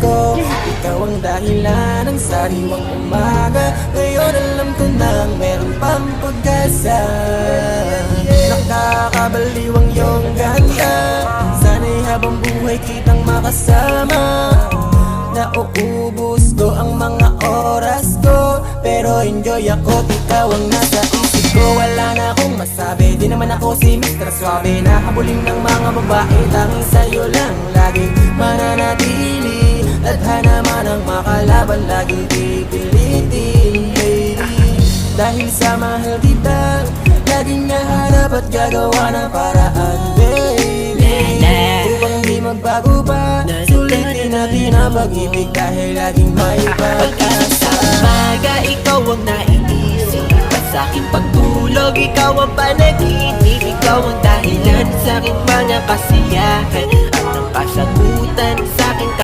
ko. Ikaw ang dahilan ng sariwang umaga. Ngayon alam ko nang meron pang pag-asa. Nakakabaliw ang iyong ganda. Sana'y habang buhay kitang makasama. Nauubos ko ang mga oras ko, pero enjoy ako't ikaw ang nasa isip ko. Wala na akong masabi, di naman ako si Mr. Suave. Nahabulin ng mga babae, tanging sa'yo lang laging mananatili. Tadhana man ang makalaban, laging pipilitin, baby. Dahil sa mahal kita, laging nahanap at gagawa ng paraan, baby. Upang di magbago pa, sulitin natin ang pag-ibig dahil laging may pag-asa. Sa umaga, ikaw ang naiisip. At sa aking pagtulog, ikaw ang panaginip. Ikaw ang dahilan sa aking mga kasiyahan. At ang kasagutan sa aking